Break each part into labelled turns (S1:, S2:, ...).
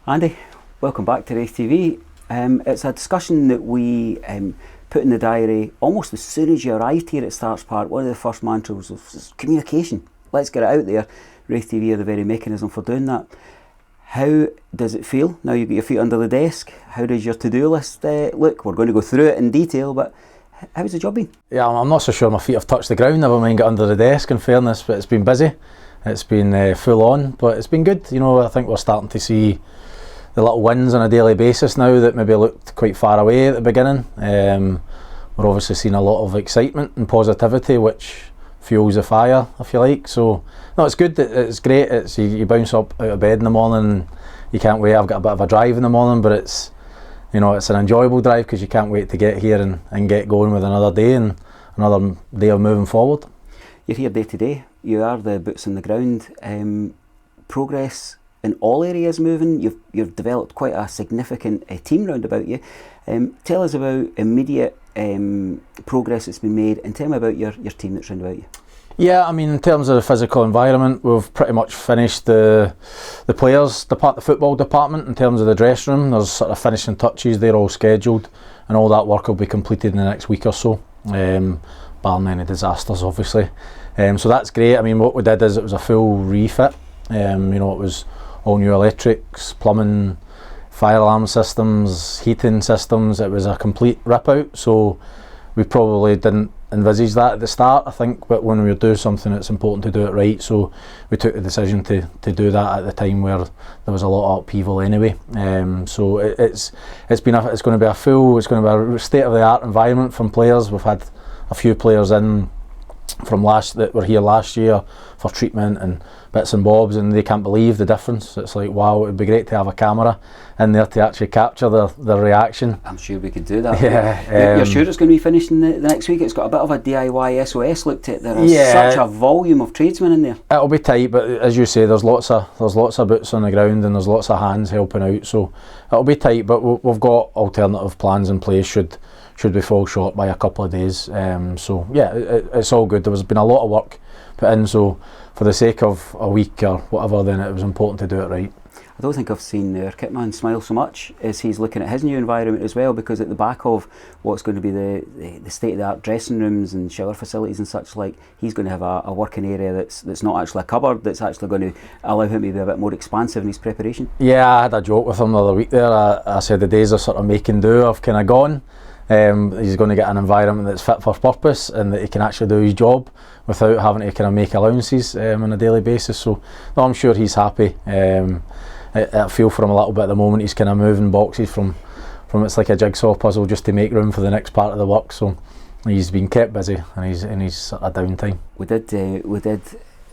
S1: Andy, welcome back to RaithTV. It's a discussion that we put in the diary almost as soon as you arrived here at Starks Park. One of the first mantras was communication. Let's get it out there. RaithTV are the very mechanism for doing that. How does it feel now you've got your feet under the desk? How does your to-do list look? We're going to go through it in detail, but how's the job been?
S2: Yeah, I'm not so sure my feet have touched the ground, never mind get under the desk in fairness, but it's been busy. It's been full on, but it's been good. You know, I think we're starting to see the little wins on a daily basis now that maybe looked quite far away at the beginning. We're obviously seeing a lot of excitement and positivity, which fuels the fire, if you like. So, no, it's good. It's great. It's you bounce up out of bed in the morning and you can't wait. I've got a bit of a drive in the morning, but it's, you know, it's an enjoyable drive because you can't wait to get here and get going with another day and another day of moving forward.
S1: You're here day to day. You are the boots on the ground. Progress in all areas moving. You've developed quite a significant team round about you. Tell us about immediate progress that's been made, and tell me about your team that's round about you.
S2: Yeah, I mean, in terms of the physical environment, we've pretty much finished the players, the football department in terms of the dressing room. There's sort of finishing touches, they're all scheduled, and all that work will be completed in the next week or so, barring any disasters, obviously. So that's great. I mean, what we did is it was a full refit. You know, it was all new electrics, plumbing, fire alarm systems, heating systems. It was a complete rip out. So we probably didn't envisage that at the start, I think, but when we do something, it's important to do it right. So we took the decision to do that at the time where there was a lot of upheaval anyway. So it's going to be a state of the art environment from players. We've had a few players in that were here last year for treatment and bits and bobs, and they can't believe the difference. It's like, wow, it would be great to have a camera in there to actually capture their reaction.
S1: I'm sure we could do that.
S2: Yeah,
S1: you're sure it's going to be finished in the next week? It's got a bit of a DIY SOS look to it. There is such a volume of tradesmen in there.
S2: It'll be tight, but as you say, there's lots of boots on the ground and there's lots of hands helping out. So it'll be tight, but we've got alternative plans in place should we fall short by a couple of days. So yeah, it's all good. There's been a lot of work put in, so for the sake of a week or whatever, then it was important to do it right.
S1: I don't think I've seen our kit man smile so much as he's looking at his new environment as well, because at the back of what's going to be the state-of-the-art dressing rooms and shower facilities and such like, he's going to have a working area that's not actually a cupboard, that's actually going to allow him to be a bit more expansive in his preparation. Yeah,
S2: I had a joke with him the other week there. I said the days of sort of making do have kind of gone. He's going to get an environment that's fit for purpose and that he can actually do his job without having to kind of make allowances on a daily basis. So no, I'm sure he's happy. I feel for him a little bit at the moment. He's kind of moving boxes from it's like a jigsaw puzzle just to make room for the next part of the work. So he's been kept busy and he's sort of downtime.
S1: We did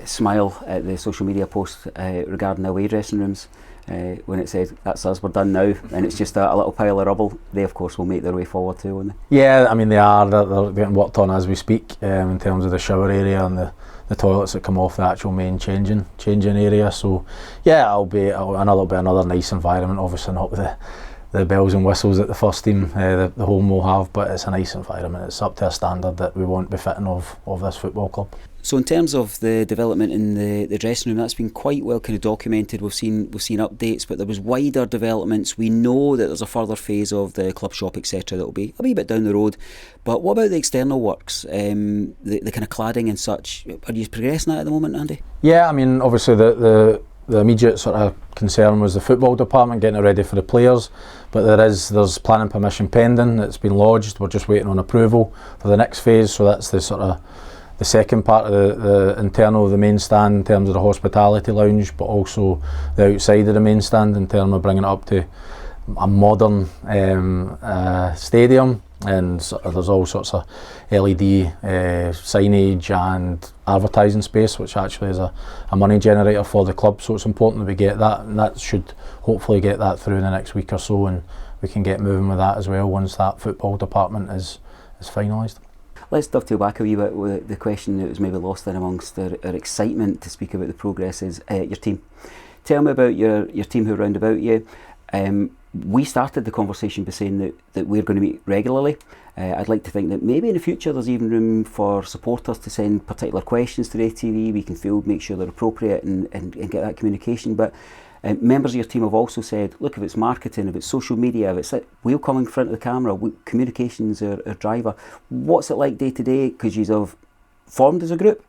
S1: smile at the social media post regarding the away dressing rooms. When it said, that's us, we're done now, and it's just a little pile of rubble. They of course will make their way forward too, won't they?
S2: Yeah, I mean they're getting worked on as we speak, in terms of the shower area and the toilets that come off the actual main changing area. So yeah, it'll be another nice environment. Obviously not with the bells and whistles that the first team, the home will have, but it's a nice environment. It's up to a standard that we want befitting of this football club.
S1: So in terms of the development in the dressing room, that's been quite well kind of documented. We've seen updates, but there was wider developments. We know that there's a further phase of the club shop, etc. that will be a wee bit down the road. But what about the external works, the kind of cladding and such? Are you progressing that at the moment, Andy?
S2: Yeah, I mean obviously the immediate sort of concern was the football department getting it ready for the players, but there's planning permission pending. It's been lodged. We're just waiting on approval for the next phase. So that's the sort of the second part of the internal of the main stand in terms of the hospitality lounge, but also the outside of the main stand in terms of bringing it up to a modern stadium. And there's all sorts of LED signage and advertising space, which actually is a money generator for the club. So it's important that we get that, and that should hopefully get that through in the next week or so, and we can get moving with that as well once that football department is finalised.
S1: Let's dovetail back a wee bit with the question that was maybe lost in amongst our excitement to speak about the progress is your team. Tell me about your team who are round about you. We started the conversation by saying that we're going to meet regularly. I'd like to think that maybe in the future there's even room for supporters to send particular questions to RaithTV. We can field, make sure they're appropriate and get that communication. But Members of your team have also said, look, if it's marketing, if it's social media, if it's we'll come in front of the camera, communications are a driver. What's it like day to day? Because you have formed as a group,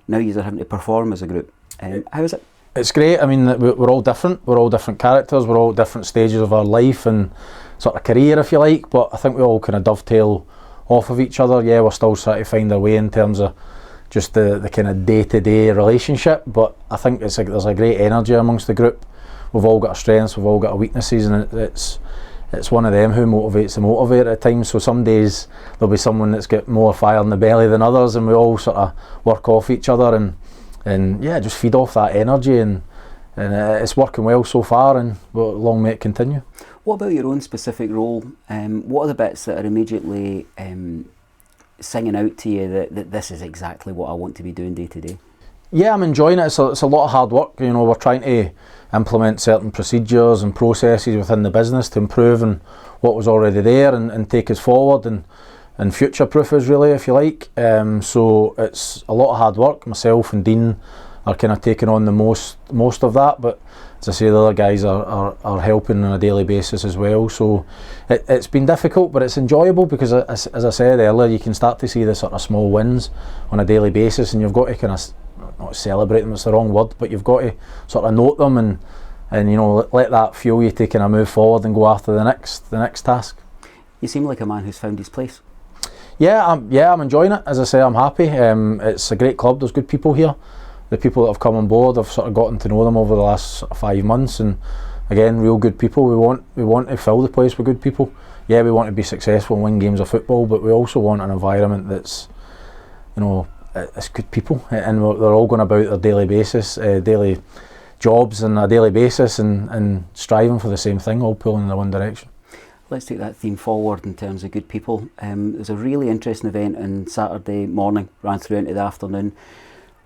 S1: now you're having to perform as a group. How is it?
S2: It's great. I mean, we're all different. We're all different characters. We're all different stages of our life and sort of career, if you like. But I think we all kind of dovetail off of each other. Yeah, we're still trying to find our way in terms of just the kind of day-to-day relationship. But I think there's a great energy amongst the group. We've all got our strengths. We've all got our weaknesses, and it's one of them who motivates the motivator at times. So some days there'll be someone that's got more fire in the belly than others, and we all sort of work off each other and yeah, just feed off that energy, and it's working well so far, and long may it continue.
S1: What about your own specific role? What are the bits that are immediately singing out to you that this is exactly what I want to be doing day to day?
S2: Yeah, I'm enjoying it. It's a lot of hard work. You know, we're trying to implement certain procedures and processes within the business to improve on what was already there and take us forward and future-proof us, really, if you like. So it's a lot of hard work. Myself and Dean are kind of taking on the most of that, but as I say, the other guys are helping on a daily basis as well. So it's been difficult, but it's enjoyable because, as I said earlier, you can start to see the sort of small wins on a daily basis, and you've got to kind of, not celebrate them, it's the wrong word, but you've got to sort of note them and you know, let that fuel you to kind of move forward and go after the next task.
S1: You seem like a man who's found his place.
S2: Yeah, I'm enjoying it. As I say, I'm happy. It's a great club. There's good people here. The people that have come on board, I've sort of gotten to know them over the last sort of 5 months, and again, real good people. We want to fill the place with good people. Yeah, we want to be successful and win games of football, but we also want an environment that's, you know, it's good people, and they're all going about their daily jobs on a daily basis and striving for the same thing, all pulling in the one direction.
S1: Let's take that theme forward in terms of good people. There's a really interesting event on Saturday morning, ran through into the afternoon,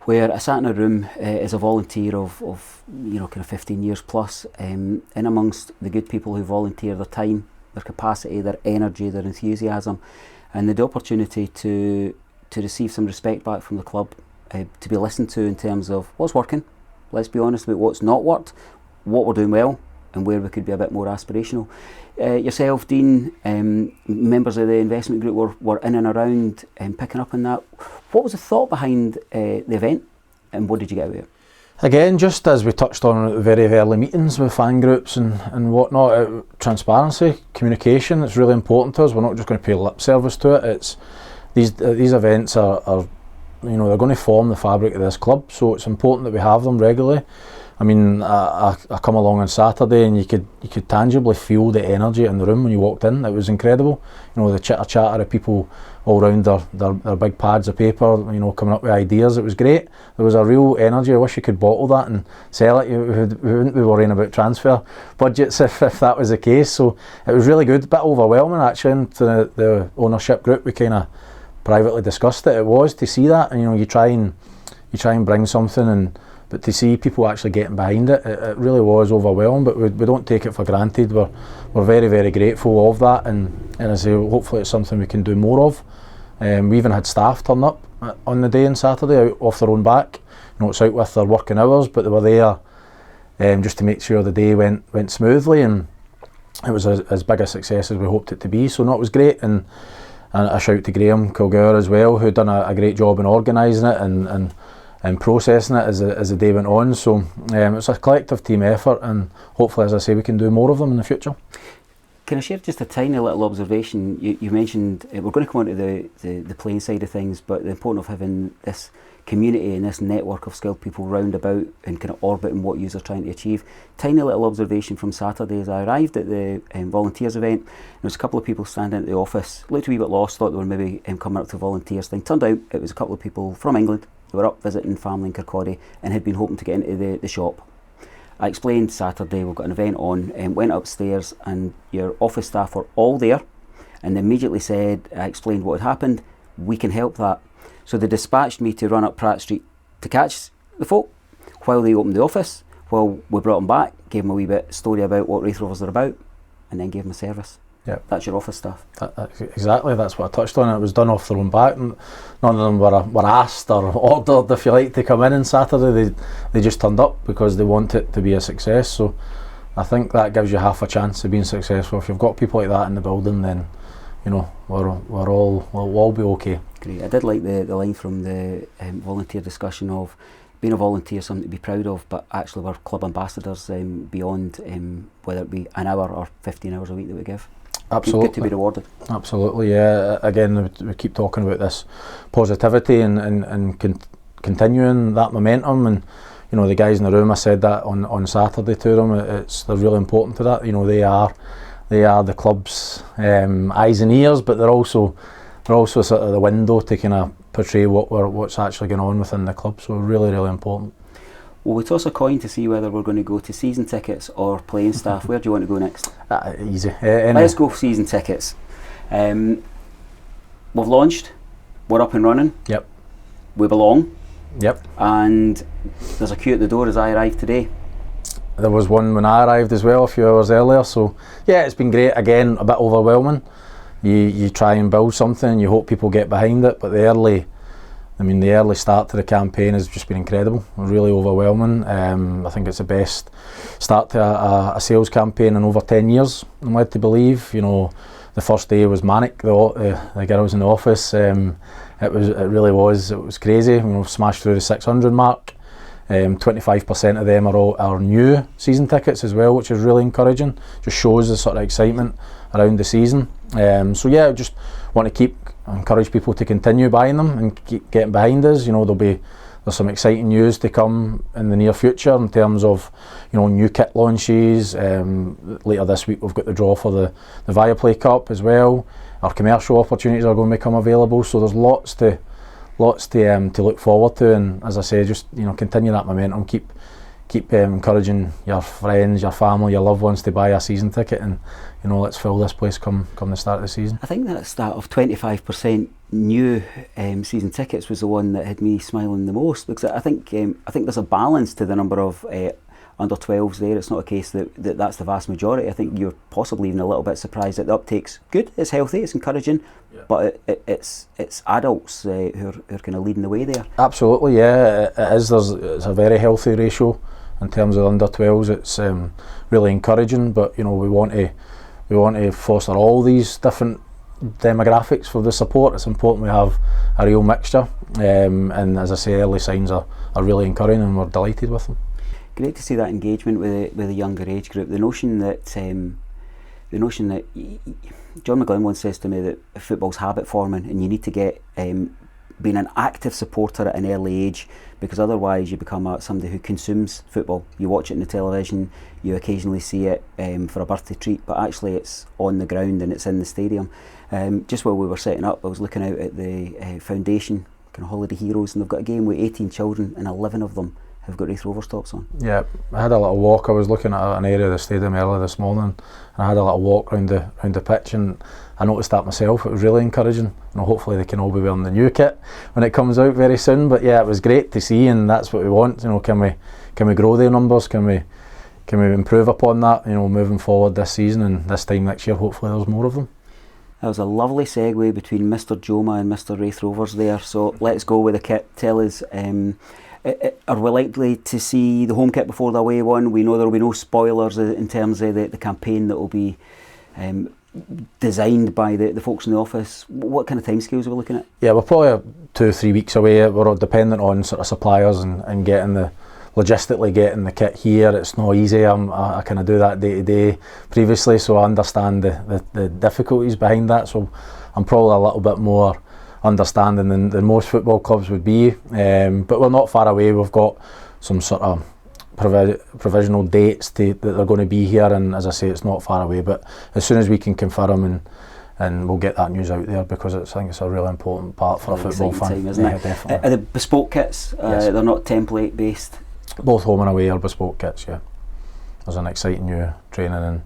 S1: where I sat in a room as a volunteer of you know, kind of 15 years plus, in amongst the good people who volunteer their time, their capacity, their energy, their enthusiasm, and the opportunity to receive some respect back from the club, to be listened to in terms of what's working, let's be honest about what's not worked, what we're doing well, and where we could be a bit more aspirational. Yourself, Dean, members of the investment group were in and around picking up on that. What was the thought behind the event, and what did you get out of it?
S2: Again, just as we touched on at the very early meetings with fan groups and whatnot, transparency, communication, it's really important to us. We're not just going to pay lip service to it. It's these events are you know, they're going to form the fabric of this club, so it's important that we have them regularly. I mean, I come along on Saturday and you could tangibly feel the energy in the room when you walked in. It was incredible. You know, the chitter chatter of people all around their big pads of paper, you know, coming up with ideas. It was great. There was a real energy. I wish you could bottle that and sell it. We wouldn't be worrying about transfer budgets if that was the case. So it was really good. A bit overwhelming actually. Into the ownership group, we kind of privately discussed it. It was to see that, and you know, you try and bring something, but to see people actually getting behind it, it really was overwhelming. But we don't take it for granted. We're very, very grateful of that, and I say hopefully it's something we can do more of. We even had staff turn up on the day on Saturday out off their own back. You know, it's out with their working hours, but they were there just to make sure the day went smoothly, and it was as big a success as we hoped it to be. So no, it was great, and a shout to Graham Kilgour as well, who done a great job in organising it and processing it as the day went on. So it's a collective team effort, and hopefully, as I say, we can do more of them in the future.
S1: Can I share just a tiny little observation? You mentioned, we're going to come on to the playing side of things, but the importance of having this community and this network of skilled people round about and kind of orbiting what you're trying to achieve. Tiny little observation from Saturday as I arrived at the volunteers event. There was a couple of people standing at the office, looked a wee bit lost, thought they were maybe coming up to volunteers thing. Turned out it was a couple of people from England who were up visiting family in Kirkcaldy and had been hoping to get into the shop. I explained Saturday we've got an event on, and went upstairs and your office staff were all there, and they immediately said, I explained what had happened, we can help that. So they dispatched me to run up Pratt Street to catch the folk while they opened the office, while we brought them back, gave them a wee bit story about what Raith Rovers are about, and then gave them a service.
S2: Yep.
S1: That's your office staff.
S2: Exactly, that's what I touched on. It was done off their own back. None of them were asked or ordered, if you like, to come in on Saturday. They just turned up because they want it to be a success. So I think that gives you half a chance of being successful. If you've got people like that in the building, then we'll all be okay.
S1: Great. I did like the line from the volunteer discussion of being a volunteer is something to be proud of, but actually we're club ambassadors beyond whether it be an hour or 15 hours a week that we give.
S2: Absolutely.
S1: Good to be rewarded.
S2: Absolutely, yeah. Again, we keep talking about this positivity and continuing that momentum, and the guys in the room, I said that on Saturday to them. They're really important to that. They are the club's eyes and ears, but they're also sort of the window to kind of portray what's actually going on within the club. So really, really important.
S1: Well, we toss a coin to see whether we're going to go to season tickets or playing staff. Where do you want to go next?
S2: Easy.
S1: Let's go for season tickets. We've launched. We're up and running.
S2: Yep.
S1: We belong.
S2: Yep.
S1: And there's a queue at the door as I arrived today.
S2: There was one when I arrived as well, a few hours earlier. So yeah, it's been great. Again, a bit overwhelming. You try and build something, you hope people get behind it, but the early start to the campaign has just been incredible, really overwhelming. I think it's the best start to a sales campaign in over 10 years, I'm led to believe. The first day was manic, the girls in the office. It was crazy. Smashed through the 600 mark. 25% of them are new season tickets as well, which is really encouraging. Just shows the sort of excitement around the season. So yeah, I just want to encourage people to continue buying them and keep getting behind us. There's some exciting news to come in the near future in terms of new kit launches. Later this week we've got the draw for the Viaplay Cup as well. Our commercial opportunities are going to become available. So there's lots to look forward to, and as I say, just continue that momentum. Keep encouraging your friends, your family, your loved ones to buy a season ticket, and let's fill this place come the start of the season. I
S1: think that stat of 25% new season tickets was the one that had me smiling the most, because I think there's a balance to the number of under 12s there. It's not a case that's the vast majority. I think you're possibly even a little bit surprised that the uptake's good, it's healthy, it's encouraging, but it's adults who are kind of leading the way there.
S2: Absolutely, yeah, it is. It's a very healthy ratio in terms of under 12s. It's really encouraging, but we want to foster all these different demographics for the support. It's important we have a real mixture, and as I say, early signs are really encouraging, and we're delighted with them.
S1: Great to see that engagement with the younger age group. The notion that John McGlynn once says to me that football's habit forming, and you need to get being an active supporter at an early age, because otherwise you become somebody who consumes football. You watch it on the television, you occasionally see it for a birthday treat, but actually it's on the ground and it's in the stadium. Just while we were setting up, I was looking out at the foundation, kind of Holiday Heroes, and they've got a game with 18 children and 11 of them have got Raith Rovers tops on. Yeah,
S2: I had a little walk. I was looking at an area of the stadium earlier this morning, and I had a little walk round the pitch, and I noticed that myself. It was really encouraging. Hopefully they can all be wearing the new kit when it comes out very soon. But yeah, it was great to see, and that's what we want. Can we grow their numbers? Can we improve upon that? Moving forward this season, and this time next year, hopefully there's more of them.
S1: That was a lovely segue between Mr. Joma and Mr. Raith Rovers there. So let's go with the kit. Tell us. Are we likely to see the home kit before the away one? We know there will be no spoilers in terms of the campaign that will be designed by the folks in the office. What kind of timescales are we looking at? Yeah,
S2: we're probably 2 or 3 weeks away. We're dependent on sort of suppliers and logistically getting the kit here. It's not easy. I kind of do that day to day previously, so I understand the difficulties behind that. So I'm probably a little bit more understanding than most football clubs would be, but we're not far away. We've got some sort of provisional dates that they're going to be here, and as I say, it's not far away, but as soon as we can confirm and we'll get that news out there, because I think it's a really important part for a football fan.
S1: Time, isn't it?
S2: Definitely.
S1: Are the bespoke kits?
S2: Yes.
S1: They're not template based?
S2: Both home and away are bespoke kits, yeah. There's an exciting new training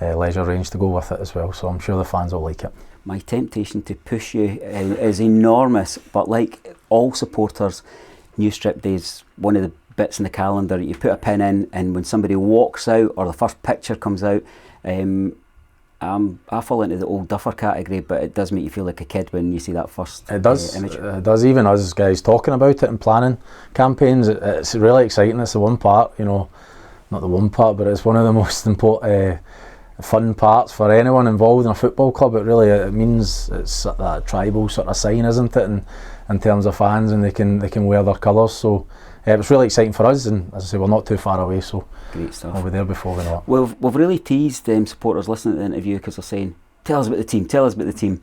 S2: and leisure range to go with it as well, so I'm sure the fans will like it.
S1: My temptation to push you is enormous, but like all supporters, new strip day is one of the bits in the calendar. You put a pin in, and when somebody walks out or the first picture comes out, and I fall into the old duffer category, but it does make you feel like a kid when you see that first image.
S2: It does. Even us guys talking about it and planning campaigns, it's really exciting. It's the one part, you know, not the one part, but it's one of the most important fun parts for anyone involved in a football club. It means it's that tribal sort of sign, isn't it? And in terms of fans, and they can wear their colours. So it was really exciting for us, and as I say, we're not too far away, so
S1: great stuff.
S2: We'll be there before we know it.
S1: We've really teased supporters listening to the interview because they're saying, tell us about the team.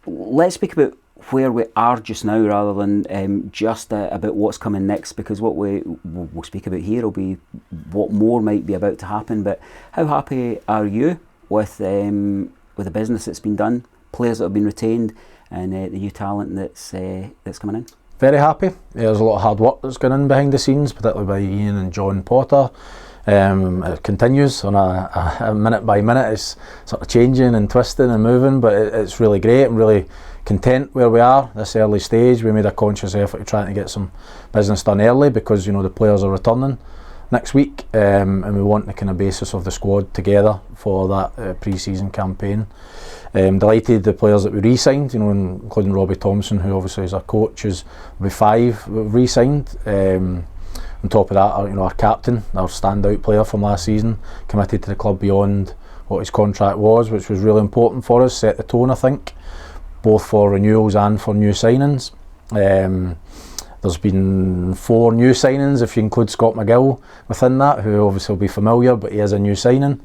S1: Let's speak about where we are just now rather than just about what's coming next, because what we'll speak about here will be what more might be about to happen. But how happy are you with the business that's been done, players that have been retained, and the new talent that's coming in?
S2: Very happy. There's a lot of hard work that's gone in behind the scenes, particularly by Ian and John Potter. It continues on a minute by minute. It's sort of changing and twisting and moving, but it's really great. I'm really content where we are this early stage. We made a conscious effort to trying to get some business done early because, you know, the players are returning next week, and we want the kind of basis of the squad together for that pre-season campaign. Delighted the players that we re-signed, you know, including Robbie Thompson, who obviously is our coach, will be 5 we've re-signed. On top of that, our captain, our standout player from last season, committed to the club beyond what his contract was, which was really important for us, set the tone, I think, both for renewals and for new signings. There's been 4 new signings, if you include Scott McGill within that, who obviously will be familiar, but he is a new signing.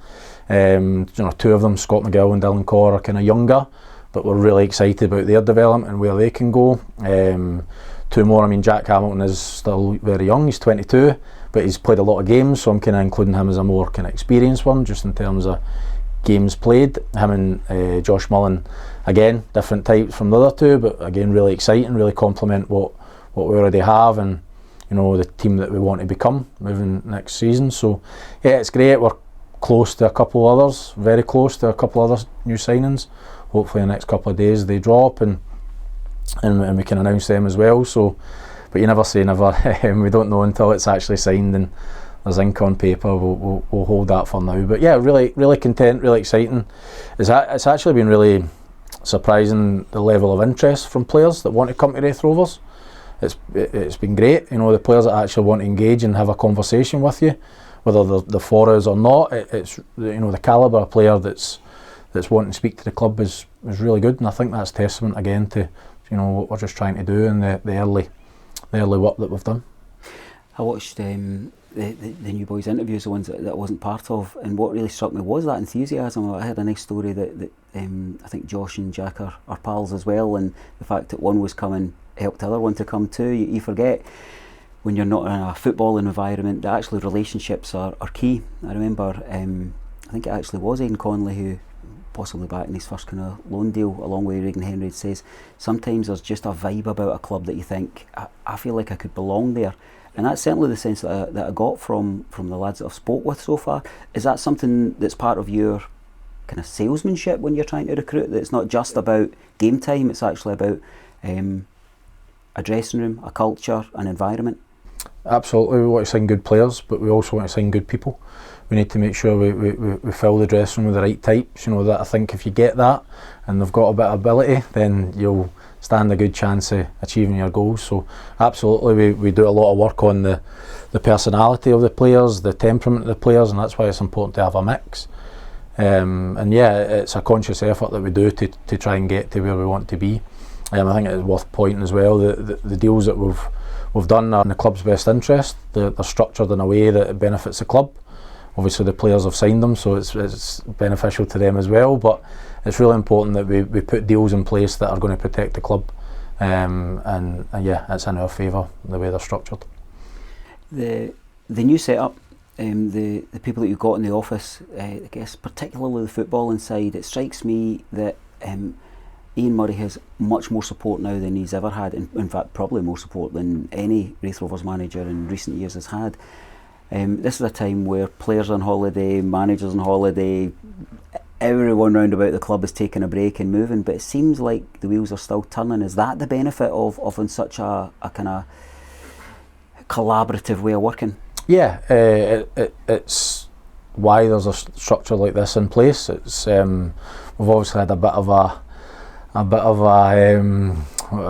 S2: 2 of them, Scott McGill and Dylan Corr, are kind of younger, but we're really excited about their development and where they can go. 2 more, Jack Hamilton is still very young, he's 22, but he's played a lot of games, so I'm kind of including him as a more kind of experienced one, just in terms of games played. Him and Josh Mullen, again, different types from the other 2, but again, really exciting, really complement what we already have, and, you know, the team that we want to become moving next season. So yeah, it's great. We're close to a couple others, very close to a couple other new signings. Hopefully in the next couple of days they drop and we can announce them as well. So, but you never say never. We don't know until it's actually signed and there's ink on paper. We'll hold that for now. But yeah, really content, really exciting. It's actually been really surprising, the level of interest from players that want to come to Raith Rovers. It's been great. You know, the players that actually want to engage and have a conversation with you, whether they're for us or not. It's, you know, the calibre of player that's wanting to speak to the club is really good, and I think that's testament again to, you know, what we're just trying to do and the early work that we've done.
S1: I watched the new boys' interviews, the ones that I wasn't part of, and what really struck me was that enthusiasm. I heard a nice story that I think Josh and Jack are pals as well, and the fact that one was coming helped the other one to come too. You forget when you're not in a footballing environment that actually relationships are key. I remember I think it actually was Aidan Conley who, possibly back in his first kind of loan deal along with Regan Henry, says sometimes there's just a vibe about a club that you think, I feel like I could belong there. And that's certainly the sense that I got from the lads that I've spoke with so far. Is that something that's part of your kind of salesmanship when you're trying to recruit, that it's not just about game time, it's actually about a dressing room, a culture, an environment?
S2: Absolutely. We want to sign good players, but we also want to sign good people. We need to make sure we fill the dressing room with the right types. You know, that I think if you get that and they've got a bit of ability, then you'll stand a good chance of achieving your goals. So absolutely, we do a lot of work on the personality of the players, the temperament of the players, and that's why it's important to have a mix. And yeah, it's a conscious effort that we do to try and get to where we want to be. I think it's worth pointing as well that the deals that we've done are in the club's best interest. They're structured in a way that it benefits the club. Obviously the players have signed them, so it's beneficial to them as well, but it's really important that we put deals in place that are going to protect the club, and yeah, it's in our favour the way they're structured. The
S1: new setup, the people that you've got in the office, I guess particularly the footballing side, it strikes me that Ian Murray has much more support now than he's ever had, in fact probably more support than any Raith Rovers manager in recent years has had. This is a time where players are on holiday, managers on holiday, everyone round about the club is taking a break and moving, but it seems like the wheels are still turning. Is that the benefit of in such a kind of collaborative way of working?
S2: Yeah, it's why there's a structure like this in place. It's we've obviously had a bit of a I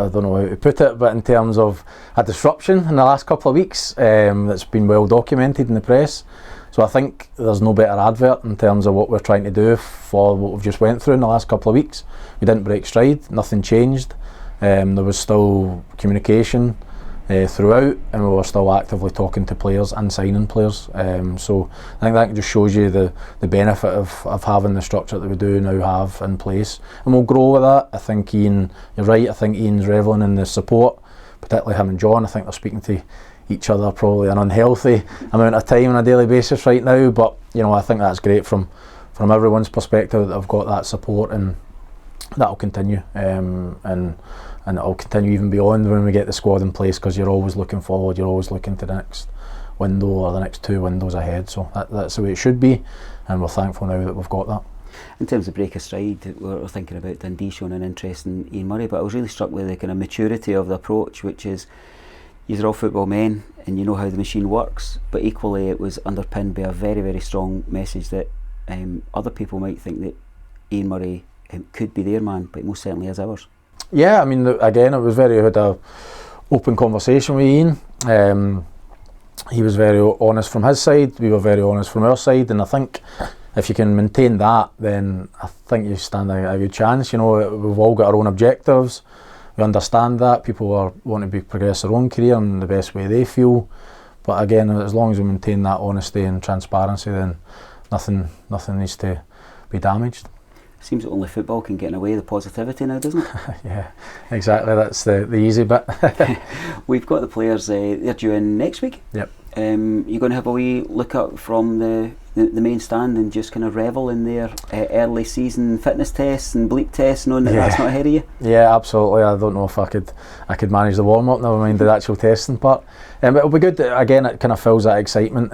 S2: don't know how to put it, but in terms of a disruption in the last couple of weeks, that's been well documented in the press. So I think there's no better advert in terms of what we're trying to do for what we've just went through in the last couple of weeks. We didn't break stride, nothing changed. There was still communication throughout, and we were still actively talking to players and signing players. So I think that just shows you the benefit of having the structure that we do now have in place, and we'll grow with that. I think Ian, you're right, I think Ian's revelling in the support, particularly him and John. I think they're speaking to each other probably an unhealthy amount of time on a daily basis right now, but you know, I think that's great from everyone's perspective that they've got that support, and that'll continue, and it'll continue even beyond when we get the squad in place, because you're always looking forward, you're always looking to the next window or the next 2 windows ahead. So that's the way it should be, and we're thankful now that we've got that.
S1: In terms of break of stride, we're thinking about Dundee showing an interest in Ian Murray, but I was really struck with the kind of maturity of the approach, which is you're all football men and you know how the machine works, but equally it was underpinned by a very, very strong message that other people might think that Ian Murray could be their man, but most certainly is ours. Yeah,
S2: I mean, again, it was we had a open conversation with Ian. He was very honest from his side, we were very honest from our side, and I think if you can maintain that, then I think you stand a good chance. You know, we've all got our own objectives, we understand that, people want to progress their own career in the best way they feel, but again, as long as we maintain that honesty and transparency, then nothing needs to be damaged.
S1: Seems that only football can get in the way of the positivity now, doesn't it?
S2: Yeah, exactly. That's the easy bit.
S1: We've got the players, they're due in next week.
S2: Yep.
S1: You're going to have a wee look up from the main stand and just kind of revel in their early season fitness tests and bleep tests, knowing that that's not ahead of you? Yeah,
S2: absolutely. I don't know if I could manage the warm up, never mind the actual testing part. But it'll be good. Again, it kind of fills that excitement.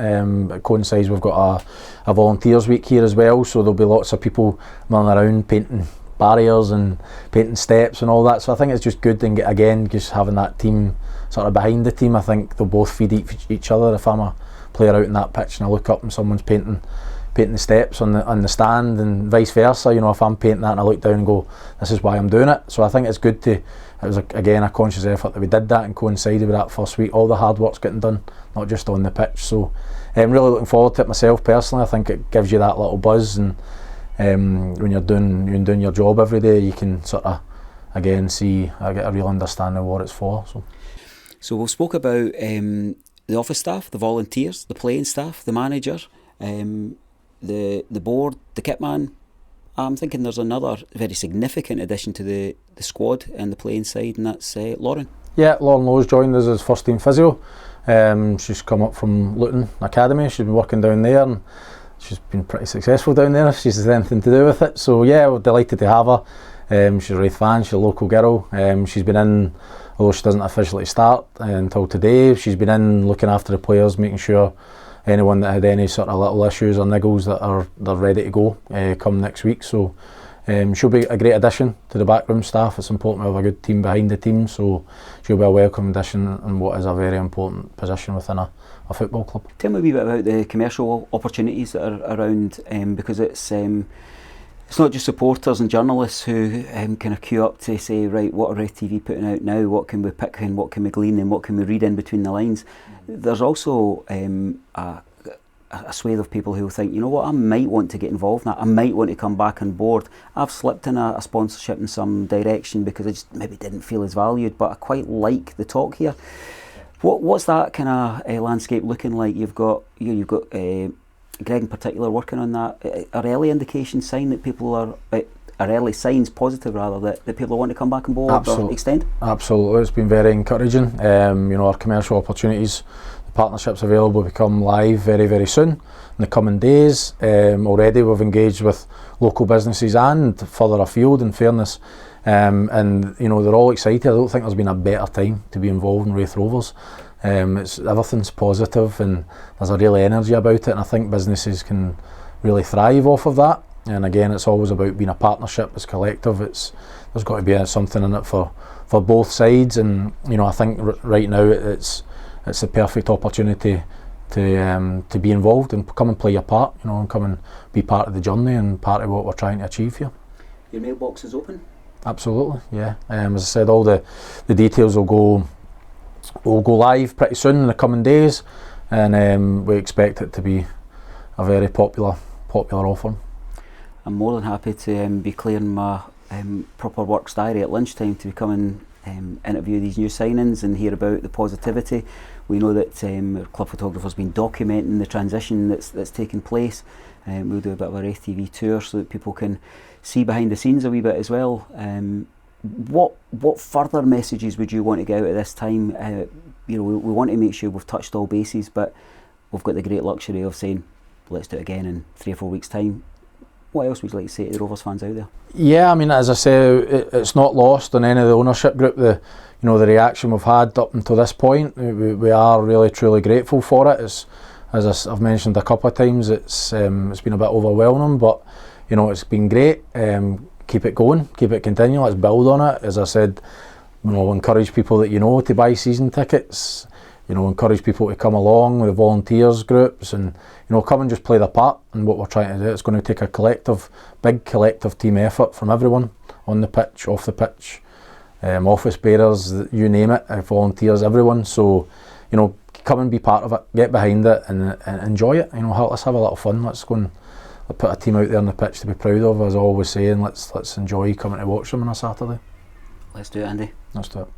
S2: It coincides, we've got a volunteers week here as well, so there'll be lots of people milling around painting barriers and painting steps and all that. So I think it's just good, and again, just having that team sort of behind the team. I think they'll both feed each other. If I'm a player out in that pitch and I look up and someone's painting the steps on the stand, and vice versa, you know, if I'm painting that and I look down and go, this is why I'm doing it. So I think it's good it was again a conscious effort that we did that and coincided with that first week. All the hard work's getting done, not just on the pitch. So I'm really looking forward to it myself personally. I think it gives you that little buzz, and when you're doing your job every day, you can sort of again get a real understanding of what it's for.
S1: So we've spoke about the office staff, the volunteers, the playing staff, the manager, the board, the kit man. I'm thinking there's another very significant addition to the squad and the playing side, and that's Lauren.
S2: Yeah, Lauren Lowe's joined us as first team physio. She's come up from Luton Academy. She's been working down there, and she's been pretty successful down there if she's had anything to do with it. So yeah, we're delighted to have her. She's a Raith fan, she's a local girl. She's been in, although she doesn't officially start until today, she's been in looking after the players, making sure anyone that had any sort of little issues or niggles that they're ready to go come next week. So she'll be a great addition to the backroom staff. It's important to have a good team behind the team, so she'll be a welcome addition in what is a very important position within a football club.
S1: Tell me a wee bit about the commercial opportunities that are around, because it's not just supporters and journalists who kind of queue up to say, right, what are RaithTV putting out now, what can we pick and what can we glean and what can we read in between the lines. There's also a swathe of people who think, you know what, I might want to get involved in that, I might want to come back on board. I've slipped in a sponsorship in some direction because I just maybe didn't feel as valued, but I quite like the talk here. What's that kind of landscape looking like? You've got Greg in particular working on that. Are early indications sign that people are early signs positive rather that people want to come back on board or extend? Absolutely,
S2: it's been very encouraging. Our commercial opportunities, the partnerships available become live very, very soon in the coming days. Already we've engaged with local businesses and further afield, in fairness, and they're all excited. I don't think there's been a better time to be involved in Raith Rovers. Everything's positive and there's a real energy about it, and I think businesses can really thrive off of that. And again, it's always about being a partnership, it's collective, there's got to be something in it for both sides, and I think right now it's the perfect opportunity to be involved and come and play your part, you know, and come and be part of the journey and part of what we're trying to achieve here.
S1: Your mailbox is open?
S2: Absolutely, yeah. As I said, all the details will go live pretty soon in the coming days, and we expect it to be a very popular offer.
S1: I'm more than happy to be clearing my proper works diary at lunchtime to come and interview these new signings and hear about the positivity. We know that our club photographer's been documenting the transition that's taken place. We'll do a bit of a RaithTV tour so that people can see behind the scenes a wee bit as well. What further messages would you want to get out at this time? You know, we want to make sure we've touched all bases, but we've got the great luxury of saying, let's do it again in 3 or 4 weeks' time. What else would you like to say to the Rovers fans out there? Yeah,
S2: I mean, as I say, it's not lost on any of the ownership group. The reaction we've had up until this point, we are really truly grateful for it. As I've mentioned a couple of times, it's been a bit overwhelming, but you know, it's been great. Keep it going, keep it continuing. Let's build on it. As I said, you know, encourage people that you know to buy season tickets. You know, encourage people to come along with the volunteers groups and, you know, come and just play their part in what we're trying to do. It's going to take a big collective team effort from everyone on the pitch, off the pitch, office bearers, you name it, volunteers, everyone. So, you know, come and be part of it, get behind it and enjoy it. You know, let's have a lot of fun. Let's go and put a team out there on the pitch to be proud of. As I always say, and let's enjoy coming to watch them on a Saturday.
S1: Let's do it, Andy.
S2: Let's do it.